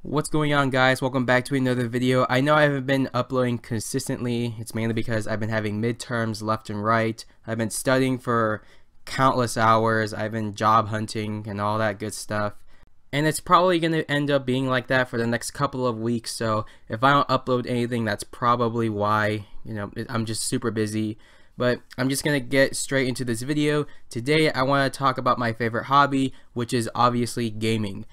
What's going on, guys? Welcome back to another video. I know I haven't been uploading consistently. It's mainly because I've been having midterms left and right. I've been studying for countless hours. I've been job hunting and all that good stuff. And it's probably going to end up being like that for the next couple of weeks. So if I don't upload anything, that's probably why. I'm just super busy. But I'm just going to get straight into this video. Today I want to talk about my favorite hobby, which is obviously gaming.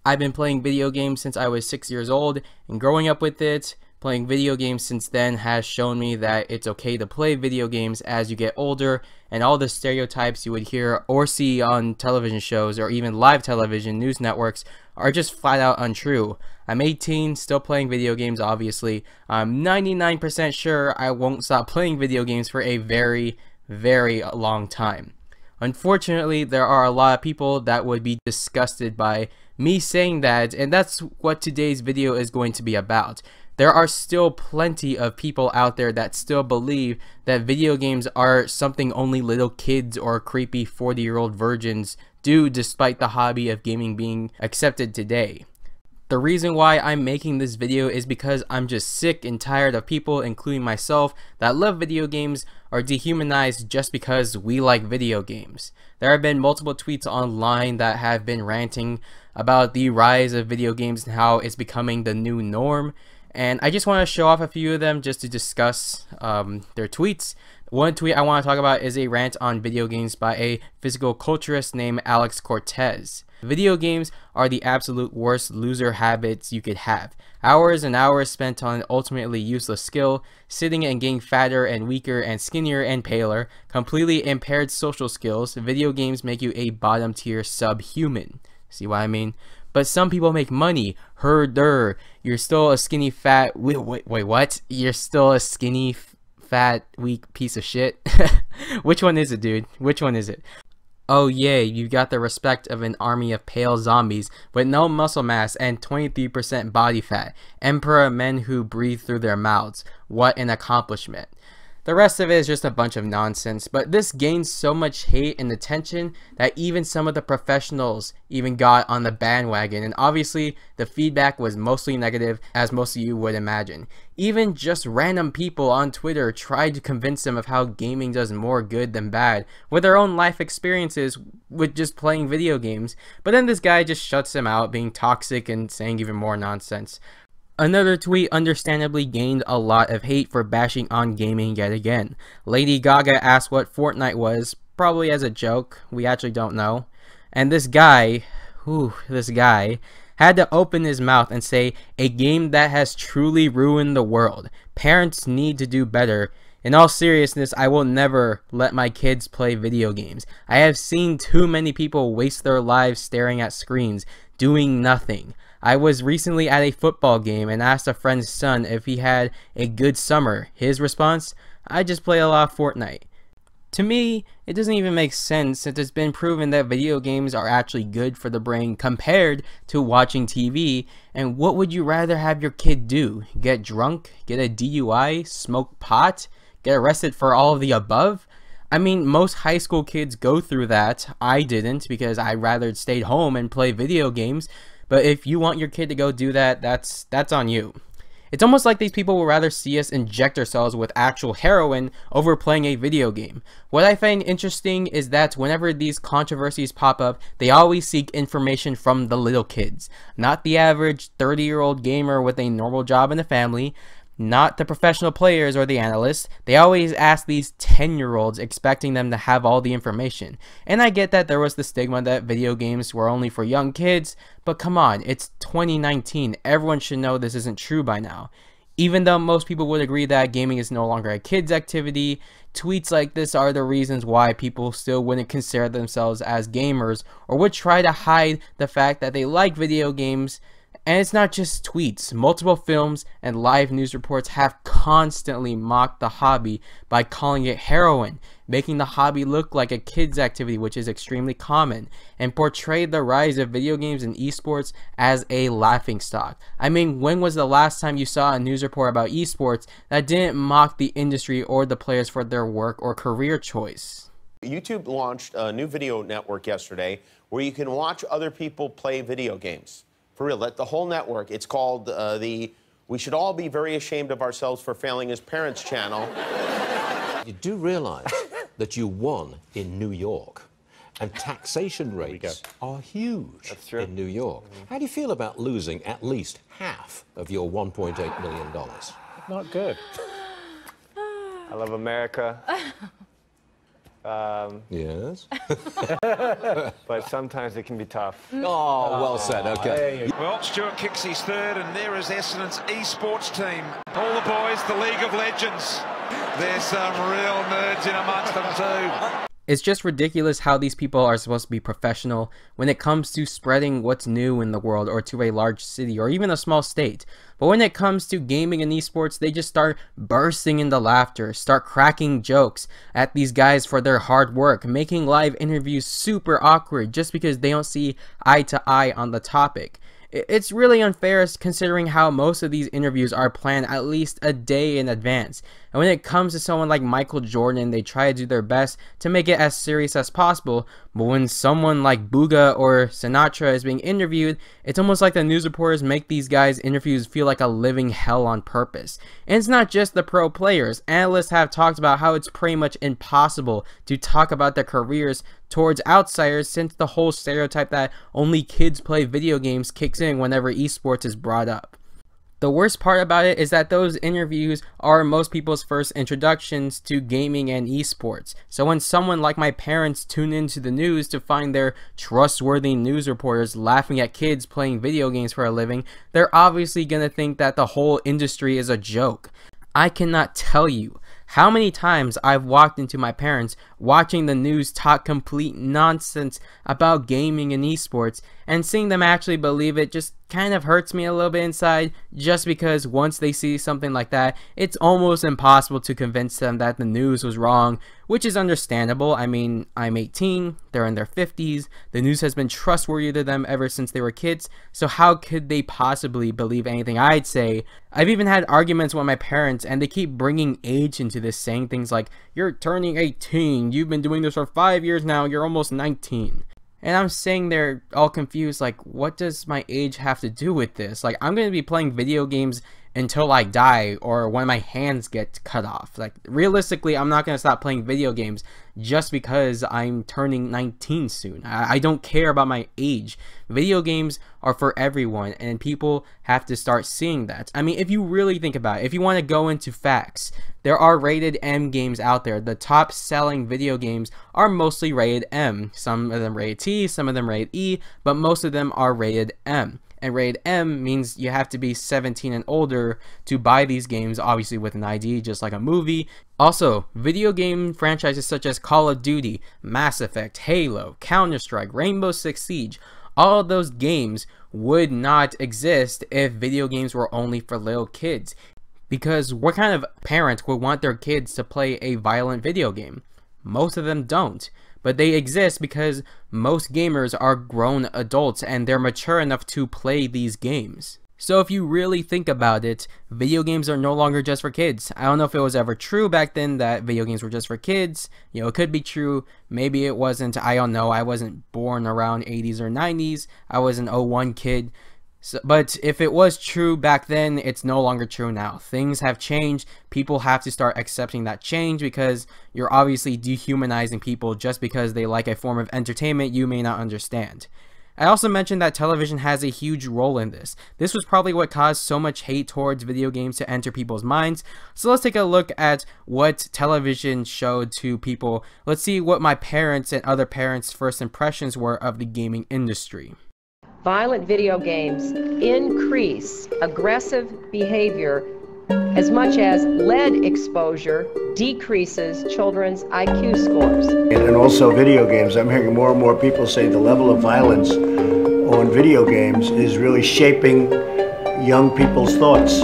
I've been playing video games since I was 6 years old, and growing up with it, playing video games since then has shown me that it's okay to play video games as you get older, and all the stereotypes you would hear or see on television shows or even live television news networks are just flat out untrue. I'm 18, still playing video games obviously. I'm 99% sure I won't stop playing video games for a very, very long time. Unfortunately, there are a lot of people that would be disgusted by me saying that, and that's what today's video is going to be about. There are still plenty of people out there that still believe that video games are something only little kids or creepy 40-year-old virgins do, despite the hobby of gaming being accepted today. The reason why I'm making this video is because I'm just sick and tired of people, including myself, that love video games are dehumanized just because we like video games. There have been multiple tweets online that have been ranting about the rise of video games and how it's becoming the new norm. And I just want to show off a few of them just to discuss their tweets. One tweet I want to talk about is a rant on video games by a physical culturist named Cortes. Video games are the absolute worst loser habits you could have. Hours and hours spent on ultimately useless skill, sitting and getting fatter and weaker and skinnier and paler, completely impaired social skills. Video games make you a bottom tier subhuman. See what I mean? But some people make money. Herder. You're still a skinny fat. Wait, what? You're still a skinny fat weak piece of shit? Which one is it, dude? Which one is it? Oh yeah, you got the respect of an army of pale zombies with no muscle mass and 23% body fat. Emperor men who breathe through their mouths. What an accomplishment. The rest of it is just a bunch of nonsense, but this gained so much hate and attention that even some of the professionals even got on the bandwagon, and obviously the feedback was mostly negative, as most of you would imagine. Even just random people on Twitter tried to convince them of how gaming does more good than bad with their own life experiences with just playing video games, but then this guy just shuts them out, being toxic and saying even more nonsense. Another tweet understandably gained a lot of hate for bashing on gaming yet again. Lady Gaga asked what Fortnite was, probably as a joke, we actually don't know. And this guy had to open his mouth and say, a game that has truly ruined the world. Parents need to do better. In all seriousness, I will never let my kids play video games. I have seen too many people waste their lives staring at screens, doing nothing. I was recently at a football game and asked a friend's son if he had a good summer. His response, I just play a lot of Fortnite. To me, it doesn't even make sense since it's been proven that video games are actually good for the brain compared to watching TV. And what would you rather have your kid do? Get drunk? Get a DUI? Smoke pot? Get arrested for all of the above? I mean, most high school kids go through that. I didn't, because I rather stayed home and play video games. But if you want your kid to go do that, that's on you. It's almost like these people will rather see us inject ourselves with actual heroin over playing a video game. What I find interesting is that whenever these controversies pop up, they always seek information from the little kids. Not the average 30-year-old gamer with a normal job and a family. Not the professional players or the analysts. They always ask these 10-year-olds, expecting them to have all the information. And I get that there was the stigma that video games were only for young kids, but come on, it's 2019. Everyone should know this isn't true by now. Even though most people would agree that gaming is no longer a kid's activity, tweets like this are the reasons why people still wouldn't consider themselves as gamers or would try to hide the fact that they like video games. And it's not just tweets. Multiple films and live news reports have constantly mocked the hobby by calling it heroin, making the hobby look like a kid's activity, which is extremely common, and portrayed the rise of video games and eSports as a laughingstock. I mean, when was the last time you saw a news report about eSports that didn't mock the industry or the players for their work or career choice? YouTube launched a new video network yesterday where you can watch other people play video games. For real, the whole network. It's called the We Should All Be Very Ashamed of Ourselves for Failing as Parents channel. You do realize that you won in New York, and taxation rates are huge in New York. How do you feel about losing at least half of your $1.8 million? Not good. I love America. Yes? But sometimes it can be tough. Oh, well said, okay. Well, Stewart kicks his third, and there is Essendon's eSports team. All the boys, the League of Legends. There's some real nerds in amongst them too. It's just ridiculous how these people are supposed to be professional when it comes to spreading what's new in the world or to a large city or even a small state. But when it comes to gaming and esports, they just start bursting into laughter, start cracking jokes at these guys for their hard work, making live interviews super awkward just because they don't see eye to eye on the topic. It's really unfair considering how most of these interviews are planned at least a day in advance. And when it comes to someone like Michael Jordan, they try to do their best to make it as serious as possible. But when someone like Booga or Sinatra is being interviewed, it's almost like the news reporters make these guys' interviews feel like a living hell on purpose. And it's not just the pro players. Analysts have talked about how it's pretty much impossible to talk about their careers towards outsiders since the whole stereotype that only kids play video games kicks in whenever esports is brought up. The worst part about it is that those interviews are most people's first introductions to gaming and esports. So when someone like my parents tune into the news to find their trustworthy news reporters laughing at kids playing video games for a living, they're obviously gonna think that the whole industry is a joke. I cannot tell you how many times I've walked into my parents watching the news talk complete nonsense about gaming and esports, and seeing them actually believe it just kind of hurts me a little bit inside, just because once they see something like that, it's almost impossible to convince them that the news was wrong, which is understandable. I mean, I'm 18, they're in their 50s, the news has been trustworthy to them ever since they were kids, so how could they possibly believe anything I'd say? I've even had arguments with my parents, and they keep bringing age into this, saying things like, "You're turning 18, you've been doing this for 5 years now, you're almost 19. And I'm sitting there all confused, like, what does my age have to do with this? Like, I'm going to be playing video games until I die or when my hands get cut off. Like, realistically, I'm not going to stop playing video games just because I'm turning 19 soon. I don't care about my age. Video games are for everyone, and people have to start seeing that. I mean, if you really think about it, if you want to go into facts, there are rated M games out there. The top selling video games are mostly rated M. Some of them rated T, some of them rated E, but most of them are rated M. And rated M means you have to be 17 and older to buy these games, obviously with an ID, just like a movie. Also, video game franchises such as Call of Duty, Mass Effect, Halo, Counter-Strike, Rainbow Six Siege, all of those games would not exist if video games were only for little kids. Because what kind of parent would want their kids to play a violent video game? Most of them don't. But they exist because most gamers are grown adults and they're mature enough to play these games. So if you really think about it, video games are no longer just for kids. I don't know if it was ever true back then that video games were just for kids. You know, it could be true. Maybe it wasn't. I don't know. I wasn't born around 80s or 90s. I was an 01 kid. But if it was true back then, it's no longer true now. Things have changed. People have to start accepting that change because you're obviously dehumanizing people just because they like a form of entertainment you may not understand. I also mentioned that television has a huge role in this. This was probably what caused so much hate towards video games to enter people's minds. So let's take a look at what television showed to people. Let's see what my parents and other parents' first impressions were of the gaming industry. Violent video games increase aggressive behavior as much as lead exposure decreases children's IQ scores. And also video games. I'm hearing more and more people say the level of violence on video games is really shaping young people's thoughts.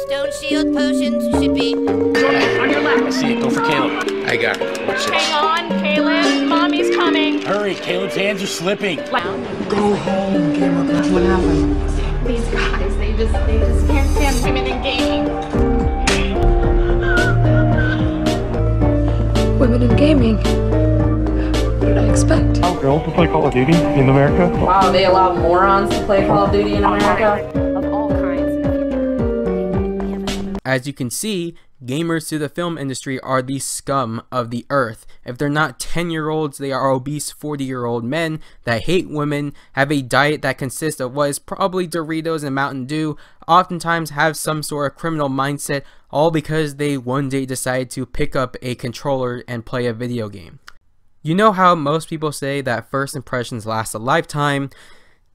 Stone shield potions should be on your left. I see it. Go for Caleb. I got it. Watch this. Hang on, Caleb. Mommy's coming. Hurry, Caleb's hands are slipping. Go home, Caleb. What happened? These guys, they just can't stand women in gaming. Women in gaming? What did I expect? Oh, girls to play Call of Duty in America? Wow, they allow morons to play Call of Duty in America? Of all kinds. As you can see, gamers to the film industry are the scum of the earth. If they're not 10-year-olds, they are obese 40-year-old men that hate women, have a diet that consists of what is probably Doritos and Mountain Dew, oftentimes have some sort of criminal mindset, all because they one day decide to pick up a controller and play a video game. You know how most people say that first impressions last a lifetime?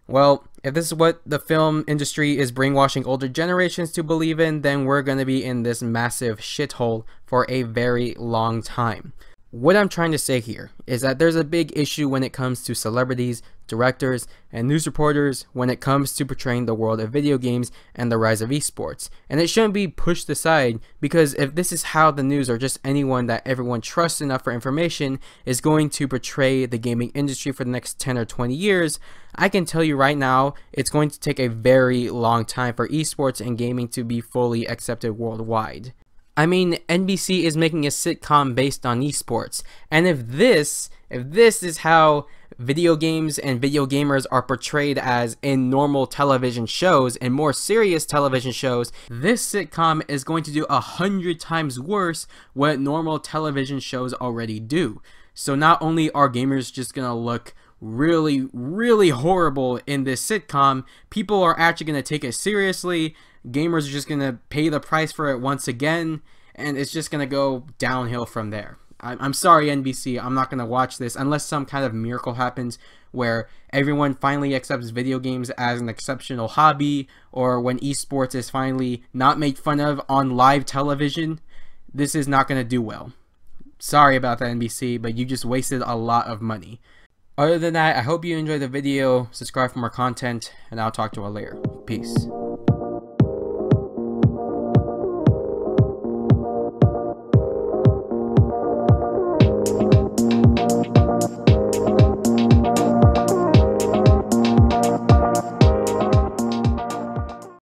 Well, if this is what the film industry is brainwashing older generations to believe in, then we're going to be in this massive shithole for a very long time. What I'm trying to say here is that there's a big issue when it comes to celebrities, directors, and news reporters when it comes to portraying the world of video games and the rise of esports. And it shouldn't be pushed aside, because if this is how the news or just anyone that everyone trusts enough for information is going to portray the gaming industry for the next 10 or 20 years, I can tell you right now, it's going to take a very long time for esports and gaming to be fully accepted worldwide. I mean, NBC is making a sitcom based on esports, and if this is how video games and video gamers are portrayed as in normal television shows and more serious television shows, this sitcom is going to do 100 times worse what normal television shows already do. So not only are gamers just gonna look really horrible in this sitcom, people are actually gonna take it seriously. Gamers are just gonna pay the price for it once again, and it's just gonna go downhill from there. I'm sorry, NBC, I'm not gonna watch this unless some kind of miracle happens where everyone finally accepts video games as an exceptional hobby, or when esports is finally not made fun of on live television. This is not gonna do well. Sorry about that, NBC, but you just wasted a lot of money. Other than that, I hope you enjoyed the video. Subscribe for more content, and I'll talk to you all later. Peace.